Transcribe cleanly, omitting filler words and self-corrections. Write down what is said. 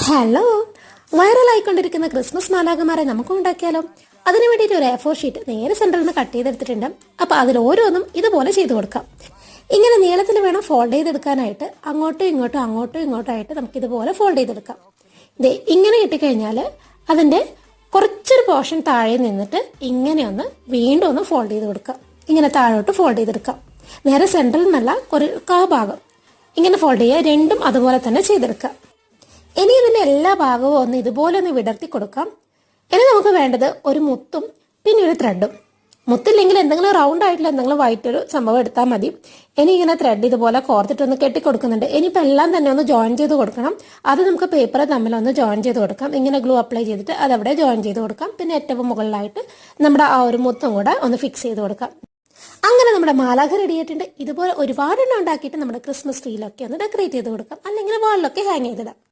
Hello, വൈറലായിക്കൊണ്ടിരിക്കുന്ന Christmas മാലാഖമാരെ നമുക്ക് ഉണ്ടാക്കിയാലോ? അതിനു വേണ്ടിയിട്ട് ഒരു A4 ഷീറ്റ് നേരെ സെന്ററിൽ നിന്ന് കട്ട് ചെയ്തെടുത്തിട്ടുണ്ട്. അപ്പോൾ അതിൽ ഓരോന്നും ഇതുപോലെ ചെയ്തു കൊടുക്കാം. ഇങ്ങനെ നീളത്തിൽ വേണം ഫോൾഡ് ചെയ്തെടുക്കാനായിട്ട്. അങ്ങോട്ടും ഇങ്ങോട്ടും ആയിട്ട് നമുക്ക് ഇതുപോലെ ഫോൾഡ് ചെയ്തെടുക്കാം. ഇതേ ഇങ്ങനെ കിട്ടിക്കഴിഞ്ഞാൽ അതിൻ്റെ കുറച്ചൊരു പോർഷൻ താഴെ നിന്നിട്ട് ഇങ്ങനെ ഒന്ന് വീണ്ടും ഒന്ന് ഫോൾഡ് ചെയ്ത് കൊടുക്കാം. ഇങ്ങനെ താഴോട്ട് ഫോൾഡ് ചെയ്തെടുക്കാം. നേരെ സെൻട്രൽ നിന്നല്ല, ഭാഗം ഇങ്ങനെ ഫോൾഡ് ചെയ്യുക. രണ്ടും അതുപോലെ തന്നെ ചെയ്തെടുക്കാം. ഇനി ഇതിൻ്റെ എല്ലാ ഭാഗവും ഒന്ന് ഇതുപോലെ ഒന്ന് വിടർത്തി കൊടുക്കാം. ഇനി നമുക്ക് വേണ്ടത് ഒരു മുത്തും പിന്നെ ഒരു ത്രെഡും. മുത്തില്ലെങ്കിൽ എന്തെങ്കിലും റൗണ്ട് ആയിട്ടുള്ള എന്തെങ്കിലും വൈറ്റ് ഒരു സംഭവം എടുത്താൽ മതി. ഇനി ഇങ്ങനെ ത്രെഡ് ഇതുപോലെ കോർത്തിട്ടൊന്ന് കെട്ടിക്കൊടുക്കുന്നുണ്ട്. ഇനിയിപ്പോൾ എല്ലാം തന്നെ ഒന്ന് ജോയിൻ ചെയ്ത് കൊടുക്കണം. അത് നമുക്ക് പേപ്പർ തമ്മിലൊന്ന് ജോയിൻ ചെയ്ത് കൊടുക്കാം. ഇങ്ങനെ ഗ്ലൂ അപ്ലൈ ചെയ്തിട്ട് അതവിടെ ജോയിൻ ചെയ്ത് കൊടുക്കാം. പിന്നെ ഏറ്റവും മുകളിലായിട്ട് നമ്മുടെ ആ ഒരു മുത്തും കൂടെ ഒന്ന് ഫിക്സ് ചെയ്ത് കൊടുക്കാം. അങ്ങനെ നമ്മുടെ മാലാഖ റെഡി ആയിട്ടുണ്ട്. ഇതുപോലെ ഒരുപാടെണ്ണം ഉണ്ടാക്കിയിട്ട് നമ്മുടെ ക്രിസ്മസ് ട്രീയിലൊക്കെ ഒന്ന് ഡെക്കറേറ്റ് ചെയ്ത് കൊടുക്കാം. അല്ലെങ്കിൽ വാളിലൊക്കെ ഹാങ് ചെയ്തിടാം.